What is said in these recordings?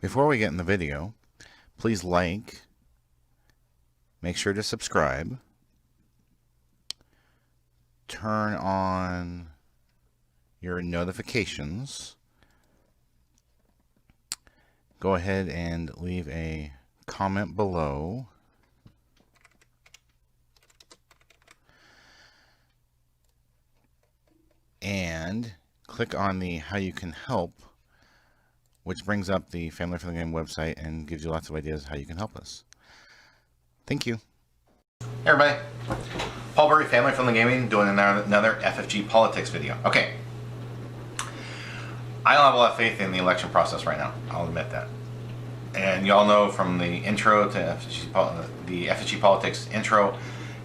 Before we get in the video, please like, make sure to subscribe, turn on your notifications, go ahead and leave a comment below, and click on the How You Can Help, which brings up the Family Friendly Game website and gives you lots of ideas how you can help us. Thank you. Hey everybody, Paul Burry, Family Friendly Gaming, doing another FFG politics video. Okay, I don't have a lot of faith in the election process right now, I'll admit that. And y'all know from the intro to the FFG politics intro,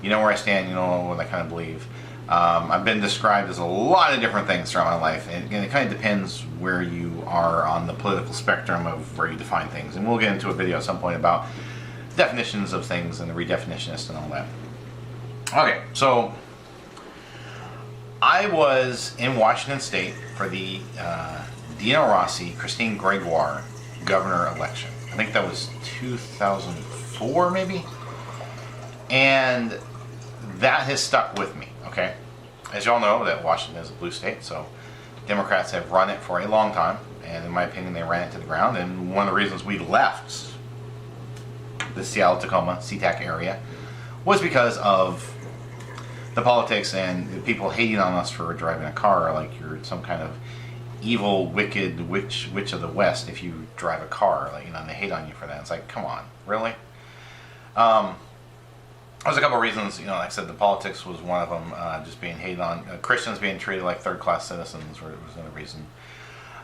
you know where I stand, you know what I kind of believe. I've been described as a lot of different things throughout my life, and it kind of depends where you are on the political spectrum of where you define things. And we'll get into a video at some point about definitions of things and the redefinitionist and all that. Okay, so I was in Washington State for the Dino Rossi, Christine Gregoire governor election. I think that was 2004 maybe, and that has stuck with me. Okay, as y'all know, that Washington is a blue state, so Democrats have run it for a long time, and in my opinion they ran it to the ground. And one of the reasons we left the Seattle-Tacoma, SeaTac area was because of the politics and the people hating on us for driving a car like you're some kind of evil, wicked witch of the West if you drive a car, like, you know, and they hate on you for that. It's like, come on, really? There's a couple of reasons, you know, like I said, the politics was one of them, just being hated on. Christians being treated like third-class citizens was another reason.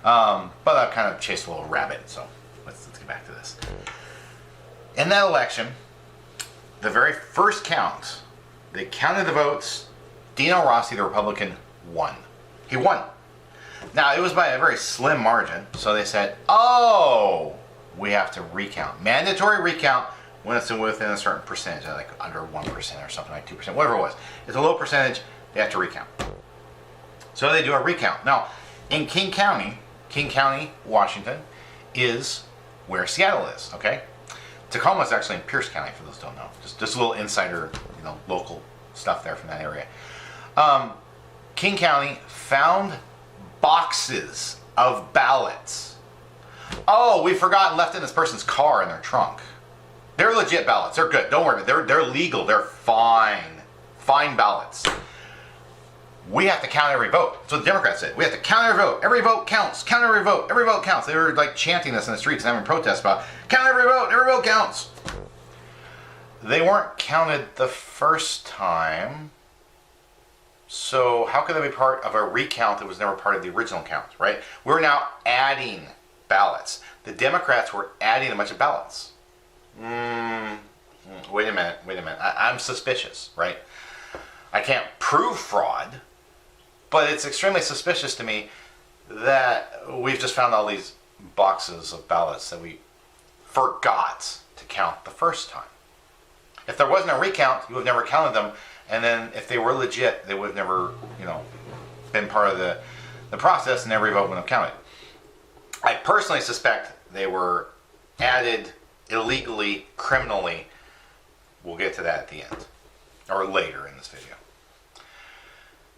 But I kind of chased a little rabbit, so let's get back to this. In that election, the very first count, they counted the votes. Dino Rossi, the Republican, won. He won. Now, it was by a very slim margin, so they said, oh, we have to recount. Mandatory recount when it's within a certain percentage, like under 1% or something, like 2%, whatever it was. It's a low percentage, they have to recount. So they do a recount. Now, in King County, Washington, is where Seattle is, okay? Tacoma is actually in Pierce County, for those who don't know. Just a little insider, you know, local stuff there from that area. King County found boxes of ballots. Oh, we forgot and left in this person's car in their trunk. They're legit ballots. They're good. Don't worry. They're legal. They're fine. Fine ballots. We have to count every vote. That's what the Democrats said. We have to count every vote. Every vote counts. Count every vote. Every vote counts. They were like chanting this in the streets and having protests about count every vote. Every vote counts. They weren't counted the first time. So how could they be part of a recount that was never part of the original count, right? We're now adding ballots. The Democrats were adding a bunch of ballots. Wait a minute. I'm suspicious, right? I can't prove fraud, but it's extremely suspicious to me that we've just found all these boxes of ballots that we forgot to count the first time. If there wasn't a recount, you would have never counted them, and then if they were legit, they would have never, you know, been part of the process, and every vote would have counted. I personally suspect they were added illegally, criminally. We'll get to that at the end, or later in this video.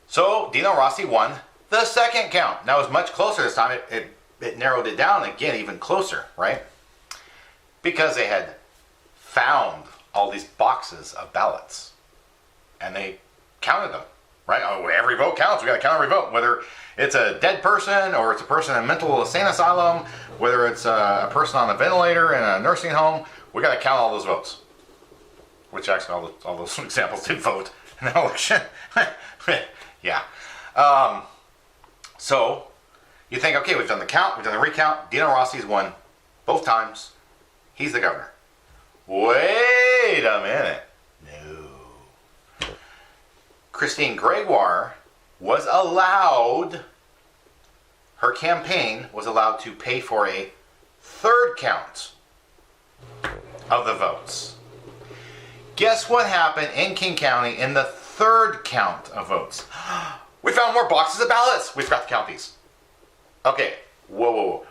So Dino Rossi won the second count. Now it was much closer this time. It narrowed it down again, even closer, right? Because they had found all these boxes of ballots, and they counted them, right? Oh, every vote counts. We got to count every vote, whether it's a dead person or it's a person in a mental insane asylum, whether it's a person on a ventilator in a nursing home. We got to count all those votes. Which actually, all those examples did vote in the election. Yeah. So you think, okay, we've done the count, we've done the recount. Dino Rossi's won both times. He's the governor. Wait a minute. No. Christine Gregoire was allowed, her campaign was allowed to pay for a third count of the votes. Guess what happened in King County in the third count of votes? We found more boxes of ballots. We forgot to count these. Okay, whoa.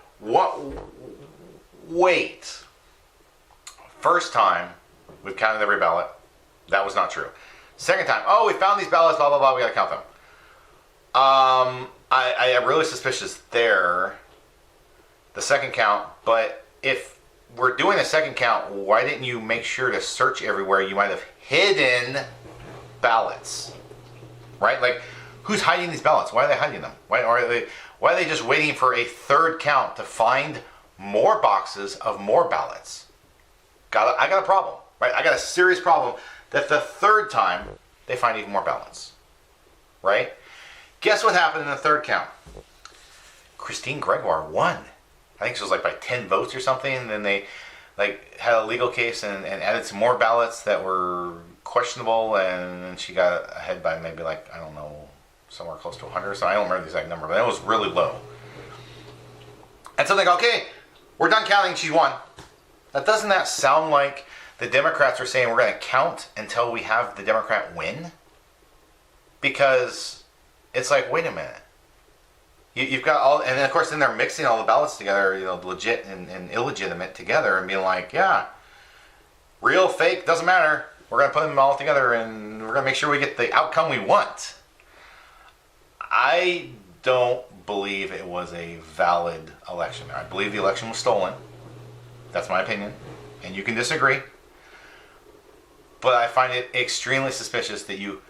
wait. First time, we've counted every ballot. That was not true. Second time, oh, we found these ballots, blah, blah, blah, we gotta count them. I am really suspicious there, the second count, but if we're doing a second count, why didn't you make sure to search everywhere? You might have hidden ballots, right? Like, who's hiding these ballots? Why are they hiding them? Why are they just waiting for a third count to find more boxes of more ballots? I got a problem, right? I got a serious problem that the third time they find even more ballots, right? Guess what happened in the third count? Christine Gregoire won. I think it was like by 10 votes or something. And then they like had a legal case and added some more ballots that were questionable, and she got ahead by maybe like, I don't know, somewhere close to 100. So I don't remember the exact number, but it was really low. And so they go, okay, we're done counting, she won. Now, doesn't that sound like the Democrats are saying we're going to count until we have the Democrat win? Because it's like, wait a minute. You've got all, and then of course then they're mixing all the ballots together, you know, legit and illegitimate together, and being like, yeah, real, fake, doesn't matter. We're going to put them all together and we're going to make sure we get the outcome we want. I don't believe it was a valid election. I believe the election was stolen. That's my opinion. And you can disagree. But I find it extremely suspicious that you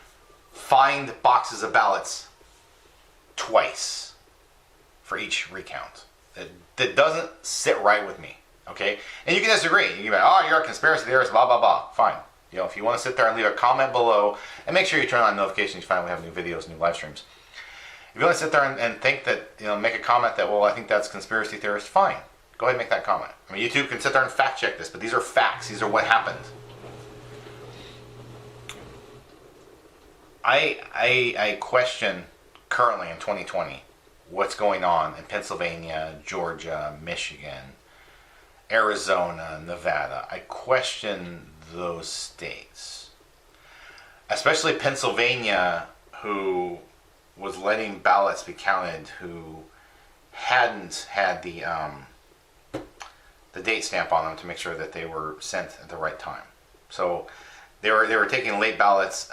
find boxes of ballots twice for each recount. That doesn't sit right with me. Okay? And you can disagree. You can be like, oh, you're a conspiracy theorist, blah, blah, blah. Fine. You know, if you want to sit there and leave a comment below, and make sure you turn on notifications, you find we have new videos, new live streams. If you want to sit there and think that, you know, make a comment that, well, I think that's conspiracy theorist, fine. Go ahead and make that comment. I mean, you too can sit there and fact check this, but these are facts. These are what happened. I question currently in 2020 what's going on in Pennsylvania, Georgia, Michigan, Arizona, Nevada. I question those states, especially Pennsylvania, who was letting ballots be counted who hadn't had the date stamp on them to make sure that they were sent at the right time. So they were taking late ballots.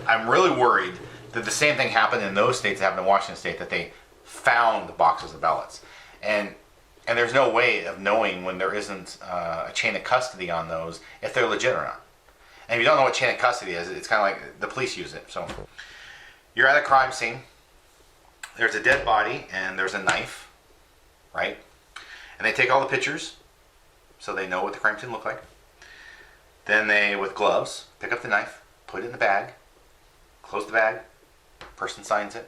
I'm really worried that the same thing happened in those states that happened in Washington State, that they found boxes of ballots. And there's no way of knowing when there isn't a chain of custody on those if they're legit or not. And if you don't know what chain of custody is, it's kind of like the police use it. So you're at a crime scene. There's a dead body and there's a knife, right? And they take all the pictures so they know what the crime scene looked like. Then they, with gloves, pick up the knife, put it in the bag, close the bag, person signs it.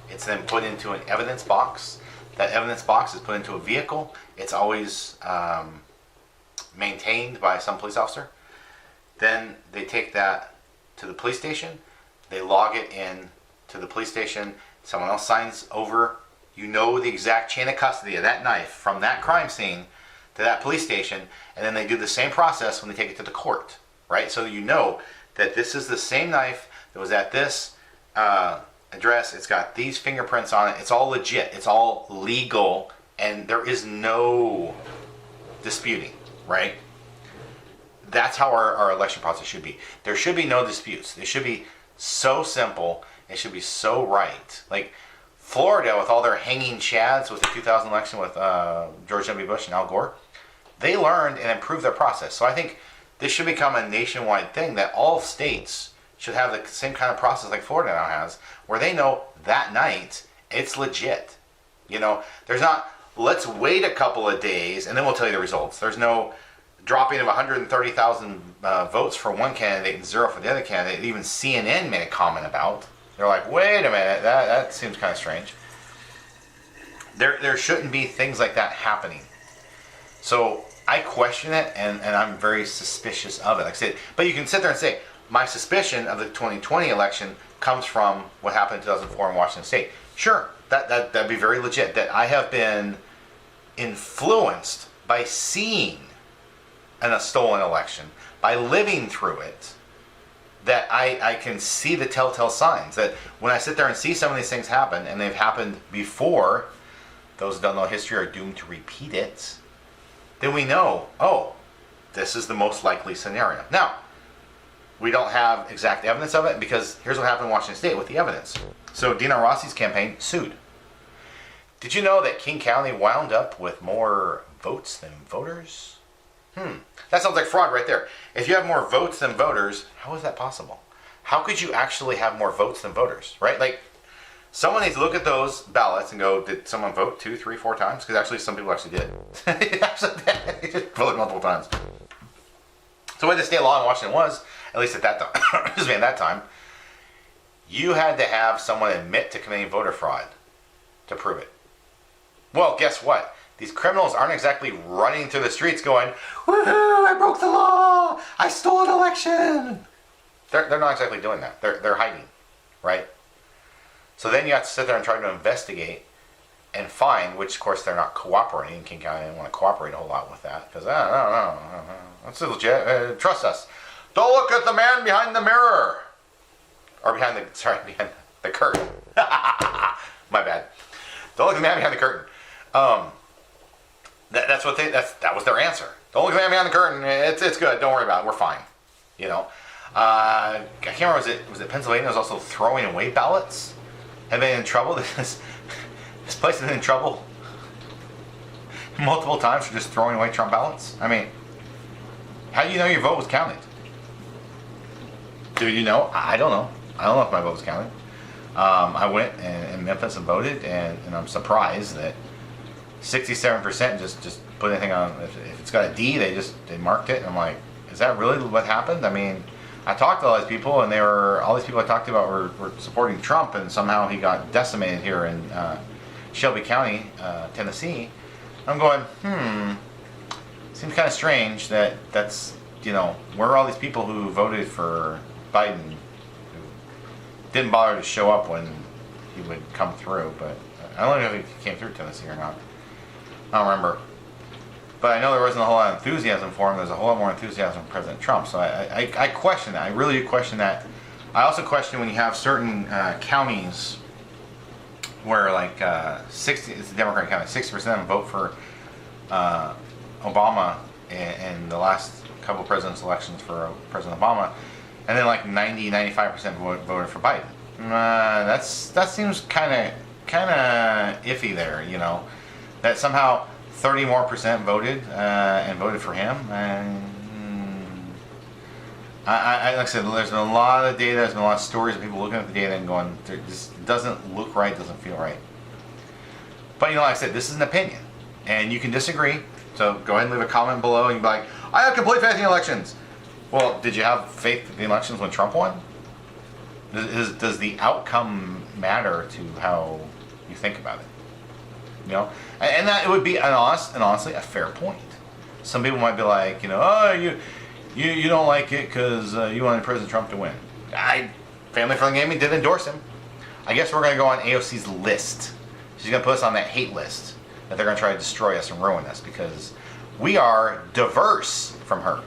It's then put into an evidence box. That evidence box is put into a vehicle. It's always maintained by some police officer. Then they take that to the police station. They log it in to the police station. Someone else signs over. You know the exact chain of custody of that knife from that crime scene to that police station, and then they do the same process when they take it to the court, right? So you know that this is the same knife that was at this address. It's got these fingerprints on it. It's all legit. It's all legal, and there is no disputing, right? That's how our election process should be. There should be no disputes. They should be so simple. It should be so right. Like Florida, with all their hanging chads with the 2000 election with George W. Bush and Al Gore, they learned and improved their process. So I think this should become a nationwide thing, that all states should have the same kind of process like Florida now has, where they know that night it's legit. You know, there's not, let's wait a couple of days and then we'll tell you the results. There's no dropping of 130,000 votes for one candidate and 0 for the other candidate. Even CNN made a comment about. They're like, wait a minute, that seems kind of strange. There shouldn't be things like that happening. So I question it, and I'm very suspicious of it. Like I said, but you can sit there and say, my suspicion of the 2020 election comes from what happened in 2004 in Washington State. Sure, that'd be very legit. That I have been influenced by seeing a stolen election, by living through it, that I can see the telltale signs. That when I sit there and see some of these things happen, and they've happened before, those who don't know history are doomed to repeat it. then we know, oh, this is the most likely scenario. Now, we don't have exact evidence of it because here's what happened in Washington State with the evidence. So Dino Rossi's campaign sued. Did you know that King County wound up with more votes than voters? That sounds like fraud right there. If you have more votes than voters, how is that possible? How could you actually have more votes than voters, right? Like, someone needs to look at those ballots and go, did someone vote 2, 3, 4 times? Because actually some people actually did. They just voted multiple times. So the way the state law in Washington was, at least at that time, excuse me, at that time, you had to have someone admit to committing voter fraud to prove it. Well, guess what? These criminals aren't exactly running through the streets going, woohoo, I broke the law, I stole an election. They're not exactly doing that. They're hiding, right? So then you have to sit there and try to investigate and find, which of course they're not cooperating. King County didn't want to cooperate a whole lot with that because, no, that's legit. Trust us. Don't look at the man behind the mirror. Or behind the curtain. My bad. Don't look at the man behind the curtain. That was their answer. Don't look at the man behind the curtain. It's good. Don't worry about it. We're fine. You know. I can't remember. Was it Pennsylvania was also throwing away ballots? Have been in trouble. This place has been in trouble multiple times for just throwing away Trump ballots. I mean, how do you know your vote was counted? Do you know? I don't know. I don't know if my vote was counted. I went in Memphis and voted, and I'm surprised that 67% just put anything on. If it's got a D, they marked it. And I'm like, is that really what happened? I mean, I talked to all these people, and all these people I talked about were supporting Trump, and somehow he got decimated here in Shelby County, Tennessee. I'm going, seems kind of strange that's, where are all these people who voted for Biden, who didn't bother to show up when he would come through, but I don't know if he came through Tennessee or not. I don't remember. But I know there wasn't a whole lot of enthusiasm for him. There's a whole lot more enthusiasm for President Trump. So I question that. I really do question that. I also question when you have certain counties where like 60, it's a Democratic county, 60% of them vote for Obama in the last couple of president's elections for President Obama, and then like 95% voted for Biden. That seems kind of iffy there, that somehow 30% more voted and voted for him. And like I said, there's been a lot of data, there's been a lot of stories of people looking at the data and going, this doesn't look right, doesn't feel right. But like I said, this is an opinion, and you can disagree. So go ahead and leave a comment below and be like, I have complete faith in the elections. Well, did you have faith in the elections when Trump won? Does the outcome matter to how you think about it? And that it would be honestly a fair point. Some people might be like, oh, you don't like it because you wanted President Trump to win. Family Friendly Gaming did endorse him. I guess we're going to go on AOC's list. She's going to put us on that hate list that they're going to try to destroy us and ruin us because we are diverse from her.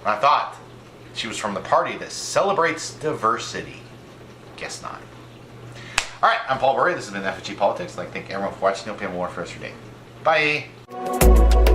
I thought she was from the party that celebrates diversity. Guess not. All right, I'm Paul Burry. This has been FFG Politics. I'd like to thank everyone for watching. Hope you have a wonderful rest of your day. Bye.